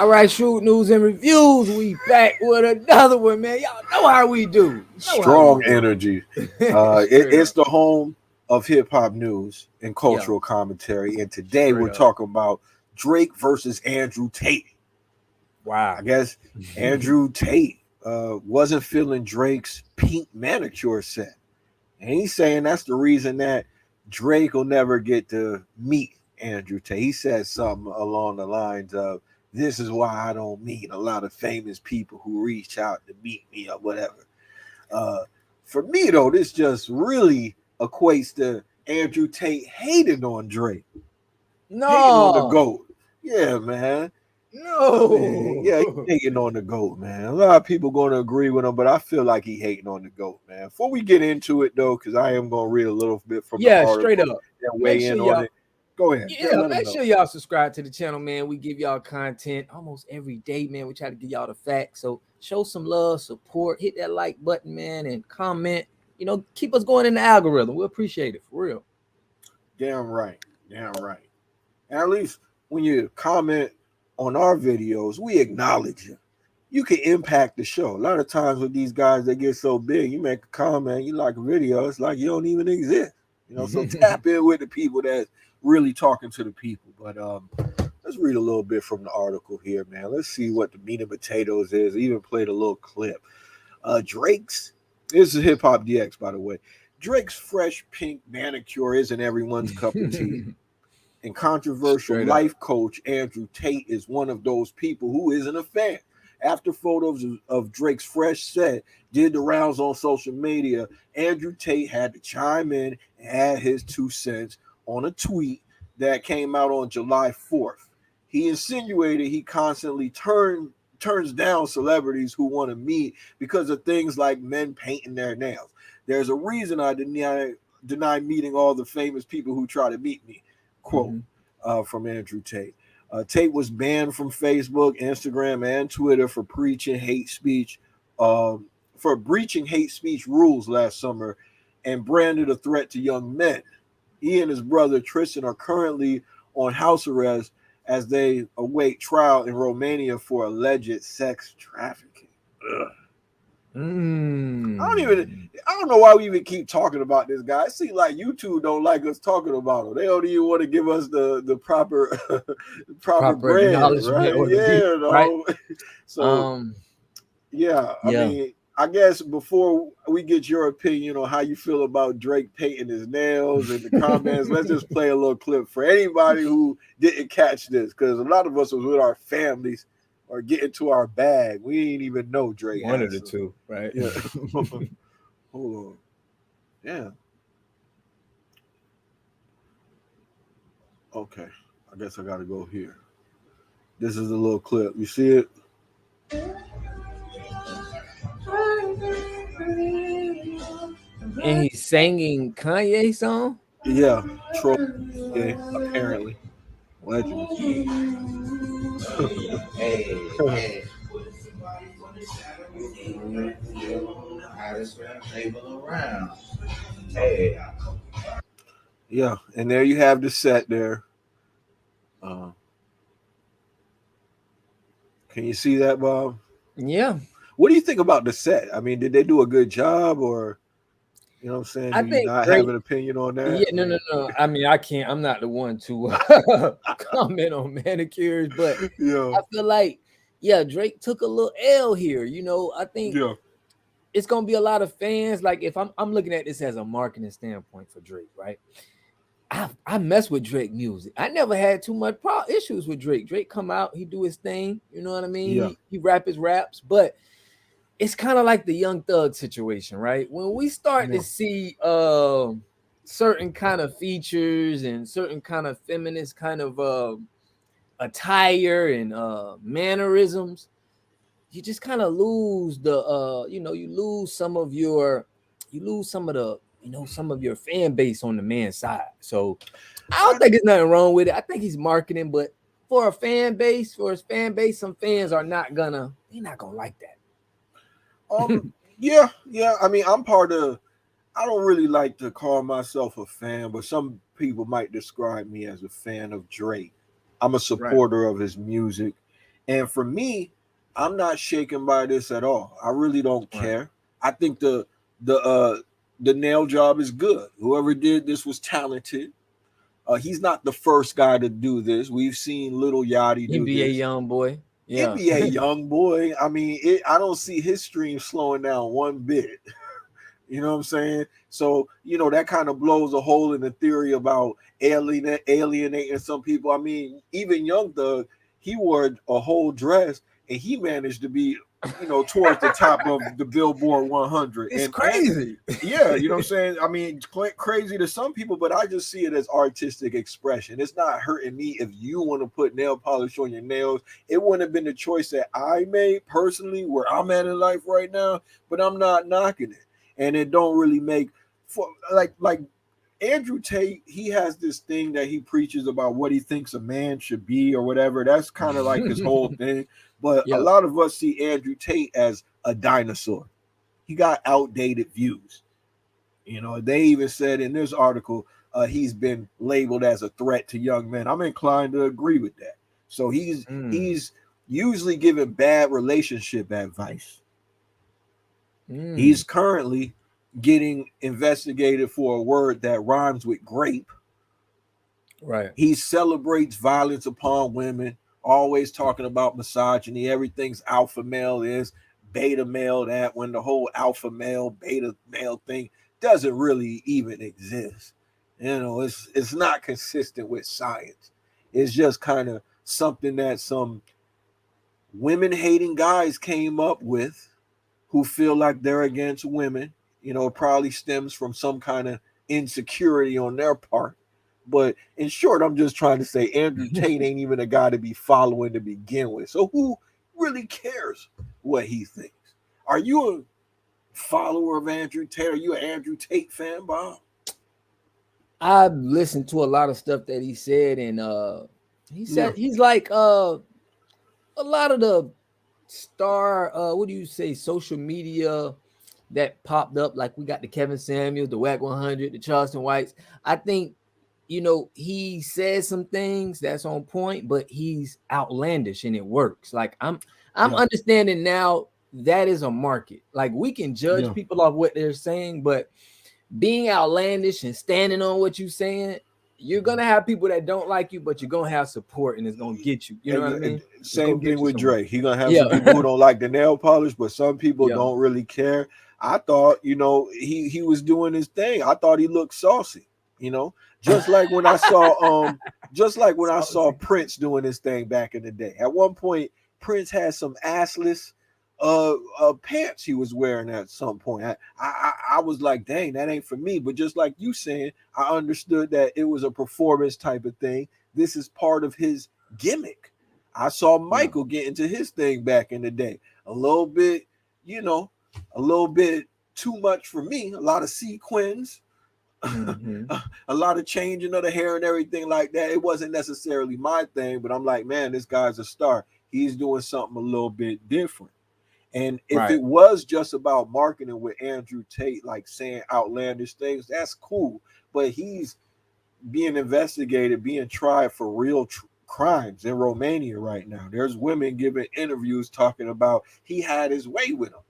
All right, shoot news and reviews. We back with another one, man. Y'all know how we do. Strong energy. Straight It's up. the home of hip hop news and Yeah, cultural commentary. And today straight we're up. talking about Drake versus Andrew Tate. Wow. I guess Andrew Tate wasn't feeling Drake's pink manicure set. And he's saying that's the reason that Drake will never get to meet Andrew Tate. He said something along the lines of, "This is why I don't meet a lot of famous people who reach out to meet me or whatever." Uh, for me, though, this just really equates to Andrew Tate hating on Drake, hating on the No, GOAT. Yeah, man. I mean, yeah, no. he's hating on the GOAT, man. A lot of people going to agree with him, but I feel like he hating on the GOAT, man. Before we get into it, though, because I am going to read a little bit from the Yeah, straight article up. and Make weigh sure in on y'all. it. Go ahead. Yeah, Yeah, let them make know. sure y'all subscribe to the channel, man. We give y'all content almost every day, man. We try to give y'all the facts. So show some love, support, hit that like button, man, and comment. Keep us going in the algorithm. We appreciate it for real. Damn right. Damn right. And at least when you comment on our videos, we acknowledge you. You can impact the show. A lot of times with these guys, they get so big, you make a comment, you like a video, it's like you don't even exist. So tap in with the people that's really talking to the people. But let's read a little bit from the article here, man. Let's see what the meat and potatoes is. I even played a little clip. Drake's, this is Hip Hop DX, by the way. Drake's fresh pink manicure isn't everyone's cup of tea. And controversial Straight up. life coach Andrew Tate is one of those people who isn't a fan. After photos of Drake's fresh set did the rounds on social media, Andrew Tate had to chime in and add his 2 cents on a tweet that came out on July 4th. He insinuated he constantly turns down celebrities who want to meet because of things like men painting their nails. There's a reason I deny meeting all the famous people who try to meet me. Quote from Andrew Tate. Tate was banned from Facebook, Instagram, and Twitter for preaching hate speech, for breaching hate speech rules last summer, and branded a threat to young men. He and his brother Tristan are currently on house arrest as they await trial in Romania for alleged sex trafficking. Ugh. I don't know why we even keep talking about this guy. It seems like YouTube don't like us talking about him. They don't even want to give us the proper proper brand, Acknowledgement right? or the view, Yeah, right? no. So Um, yeah, I yeah. mean, I guess before we get your opinion on how you feel about Drake painting his nails in the comments, let's just play a little clip for anybody who didn't catch this, because a lot of us was with our families or getting to our bag. We didn't even know Drake One had of the some. two, right? Yeah. Hold on. Yeah. Okay. I guess I gotta go here. This is a little clip. You see it? And he's singing Kanye song. Yeah. Troll. Yeah. Apparently. Allegedly. Hey, around. Hey, Yeah. And there you have the set there. Uh, can you see that, Bob? Yeah, What do you think about the set? I mean, did they do a good job, or what I'm saying? I Do you think not have Drake. an opinion on Yeah, that? I no. mean, I mean, I can't. I'm not the one to comment on manicures, but yeah, I feel like, yeah, Drake took a little L here. I think yeah, it's gonna be a lot of fans. Like, if I'm looking at this as a marketing standpoint for Drake, right? I mess with Drake music. I never had too much issues with Drake. Drake come out, he do his thing. You know what I mean? yeah, He rap his raps, but it's kind of like the Young Thug situation, right? When we start to yeah. see certain kind of features and certain kind of feminist kind of attire and mannerisms, you just kind of lose the you lose some of the some of your fan base on the man side. So I don't think there's nothing wrong with it. I think he's marketing, but for his fan base, some fans are they're not gonna like that. Yeah, yeah. I mean, I'm part of. I don't really like to call myself a fan, but some people might describe me as a fan of Drake. I'm a Right. supporter of his music, And for me, I'm not shaken by this at all. I really don't Right. care. I think the the nail job is good. Whoever did this was talented. He's not the first guy to do this. We've seen Little Yachty do NBA this. young boy. Yeah. NBA young boy. I mean, I don't see his stream slowing down one bit. You know what I'm saying? So, that kind of blows a hole in the theory about alienating some people. I mean, even Young Thug, he wore a whole dress and he managed to be, towards the top of the Billboard 100. It's And crazy. yeah, you know what I'm saying? I mean, crazy to some people, but I just see it as artistic expression. It's not hurting me if you want to put nail polish on your nails. It wouldn't have been the choice that I made personally where I'm at in life right now, but I'm not knocking it. And it don't really make for like Andrew Tate, he has this thing that he preaches about what he thinks a man should be or whatever. That's kind of like his whole thing. But a Yeah. lot of us see Andrew Tate as a dinosaur. He got outdated views. They even said in this article, he's been labeled as a threat to young men. I'm inclined to agree with that. So he's usually giving bad relationship advice. He's currently getting investigated for a word that rhymes with grape. Right. He celebrates violence upon women, always talking about misogyny. Everything's alpha male is, beta male that, when the whole alpha male, beta male thing doesn't really even exist. It's not consistent with science. It's just kind of something that some women hating guys came up with who feel like they're against women. It probably stems from some kind of insecurity on their part. But in short, I'm just trying to say Andrew Tate ain't even a guy to be following to begin with. So who really cares what he thinks? Are you a follower of Andrew Tate? Are you an Andrew Tate fan, Bob? I've listened to a lot of stuff that he said, and he said he's like a lot of the what do you say, social media that popped up, like we got the Kevin Samuels, the Whack 100, the Charleston Whites. I think he says some things that's on point, but he's outlandish and it works. Like I'm understanding now that is a market. Like we can judge people off what they're saying, but being outlandish and standing on what you're saying, you're gonna have people that don't like you, but you're gonna have support and it's gonna get you. You know what I mean? Same thing with somewhere. Drake. He gonna have some people who don't like the nail polish, but some people don't really care. I thought, he was doing his thing. I thought he looked saucy, just like when I saw Prince doing his thing back in the day. At one point, Prince had some assless pants he was wearing at some point. I was like, dang, that ain't for me. But just like you saying, I understood that it was a performance type of thing. This is part of his gimmick. I saw Michael get into his thing back in the day. A little bit, a little bit too much for me. A lot of sequins, a lot of changing of the hair and everything like that. It wasn't necessarily my thing, but I'm like, man, this guy's a star. He's doing something a little bit different. And if it was just about marketing with Andrew Tate, like saying outlandish things, that's cool. But he's being investigated, being tried for real crimes in Romania right now. There's women giving interviews talking about he had his way with them.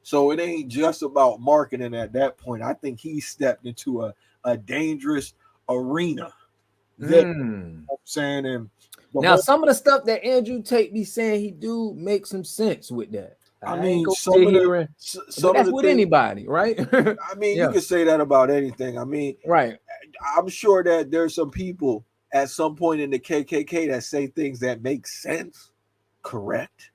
So it ain't just about marketing at that point. I think he stepped into a dangerous arena. I'm saying, and now some of the stuff that Andrew Tate be saying he do make some sense with that. I mean, that's with anybody, right? I mean, you can say that about anything. I mean, right. I'm sure that there's some people at some point in the KKK that say things that make sense. Correct?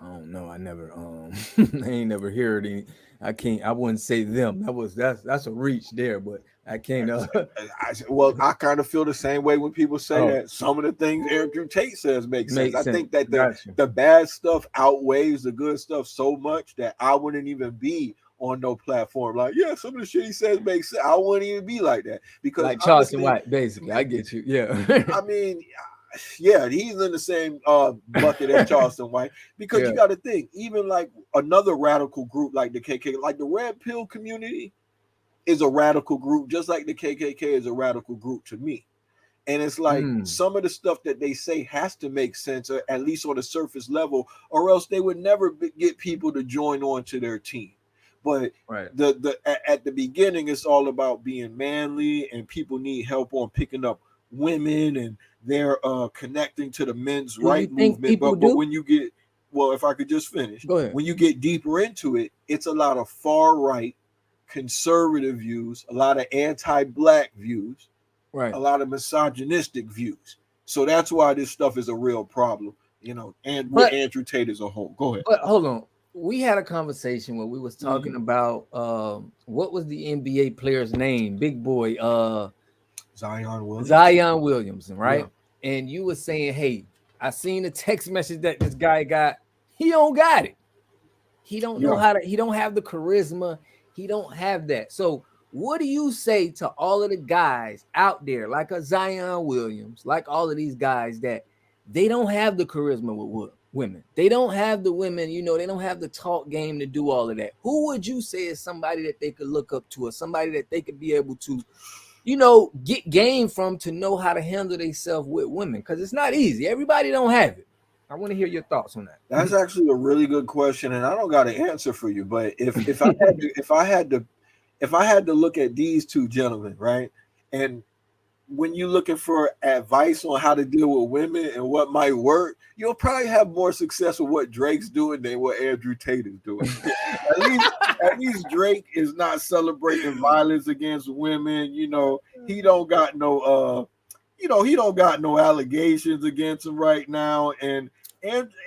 I don't know. I never I ain't never heard any. I wouldn't say them. That's a reach there, but I can't I kind of feel the same way when people say that some of the things Andrew Tate says make sense. I think that the bad stuff outweighs the good stuff so much that I wouldn't even be on no platform like, some of the shit he says makes sense. I wouldn't even be like that, because like Charleston White, basically. I get you. Yeah. I mean, he's in the same bucket as Charleston White, because you got to think, even like another radical group like the KKK, like the Red Pill community is a radical group, just like the KKK is a radical group to me. And it's like Mm, some of the stuff that they say has to make sense, or at least on a surface level, or else they would never get people to join on to their team. But right. at the beginning, it's all about being manly, and people need help on picking up women, and they're connecting to the men's Do you right think movement. people But do? when you get, well, if I could just finish, Go ahead. when you get deeper into it, it's a lot of far right conservative views, a lot of anti-black views, Right. a lot of misogynistic views. So that's why this stuff is a real problem, and with But Andrew Tate as a whole. Go ahead. but hold on. We had a conversation where we was Mm-hmm. talking about what was the NBA player's name? Big boy, Zion Williams. Zion Williamson, Yeah. right? And you were saying, hey, I seen the text message that this guy got. He don't got it. He don't know Yeah. how to, he don't have the charisma. He don't have that. So what do you say to all of the guys out there, like a Zion Williams, like all of these guys that they don't have the charisma with women? They don't have the women, they don't have the talk game to do all of that. Who would you say is somebody that they could look up to, or somebody that they could be able to, get game from, to know how to handle themselves with women? Because it's not easy. Everybody don't have it. I want to hear your thoughts on that. That's actually a really good question, and I don't got an answer for you. But if I had to look at these two gentlemen, right, and when you're looking for advice on how to deal with women and what might work, you'll probably have more success with what Drake's doing than what Andrew Tate is doing. at least Drake is not celebrating violence against women. He don't got no he don't got no allegations against him right now. And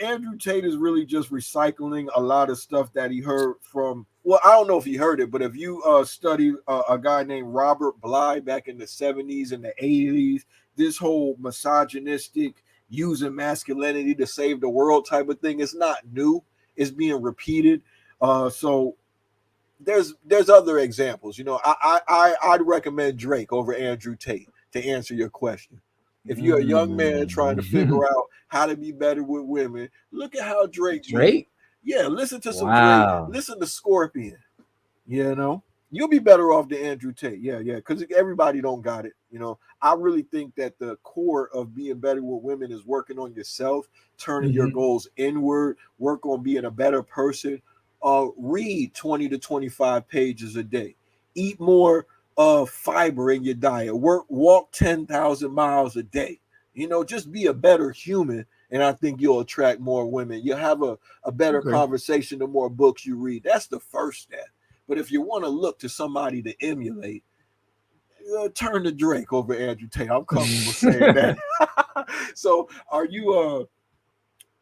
Andrew Tate is really just recycling a lot of stuff that he heard from. Well, I don't know if he heard it, but if you study a guy named Robert Bly back in the 70s and the 80s, this whole misogynistic, using masculinity to save the world type of thing, it's not new. It's being repeated. So there's other examples. I'd recommend Drake over Andrew Tate to answer your question. If you're a young man trying to figure out how to be better with women, look at how Drake moved. Drake? Yeah, listen to some Drake. Wow. Listen to Scorpion. You'll be better off than Andrew Tate. Yeah, because everybody don't got it. I really think that the core of being better with women is working on yourself, turning your goals inward, work on being a better person. Read 20 to 25 pages a day. Eat more fiber in your diet. Walk 10,000 miles a day. Just be a better human, and I think you'll attract more women. You'll have a better conversation the more books you read. That's the first step. But if you want to look to somebody to emulate, turn to Drake over Andrew Tate. I'm comfortable saying that. So,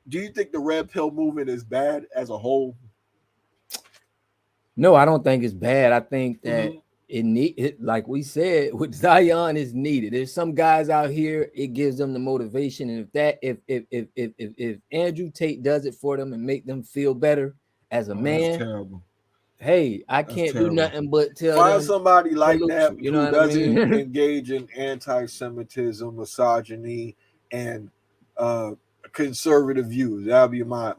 do you think the red pill movement is bad as a whole? No, I don't think it's bad. I think that Mhm. it, like we said, with Zion is needed. There's some guys out here, it gives them the motivation. And if Andrew Tate does it for them and make them feel better as a Oh, that's man, terrible. hey, I That's can't do terrible. nothing but tell Find them somebody like salute that you. You know who what I doesn't mean? engage in anti-Semitism, misogyny, and uh, conservative views. That'll be my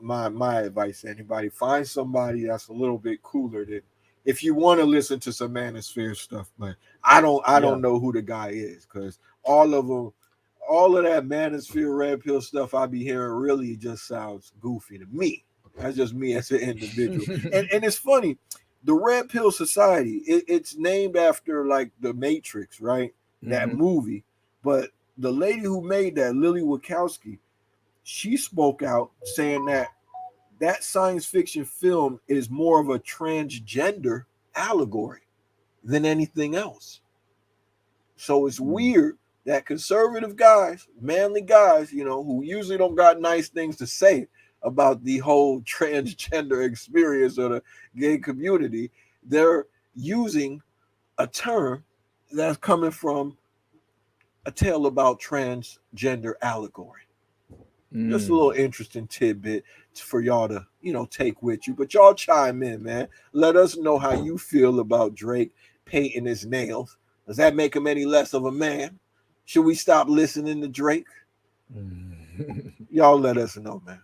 advice to anybody. Find somebody that's a little bit cooler than if you want to listen to some manosphere stuff. But I Yeah. don't know who the guy is, because all of them, all of that manosphere red pill stuff I be hearing really just sounds goofy to me. That's just me as an individual. And it's funny, the Red Pill Society, it's named after like the Matrix, right? That Mhm. movie. But the lady who made that, Lily Wachowski, she spoke out saying that science fiction film is more of a transgender allegory than anything else. So it's weird that conservative guys, manly guys, who usually don't got nice things to say about the whole transgender experience or the gay community, they're using a term that's coming from a tale about transgender allegory. Just a little Mm. interesting tidbit for y'all to, take with you. But y'all chime in, man. Let us know how you feel about Drake painting his nails. Does that make him any less of a man? Should we stop listening to Drake? Mm. Y'all let us know, man.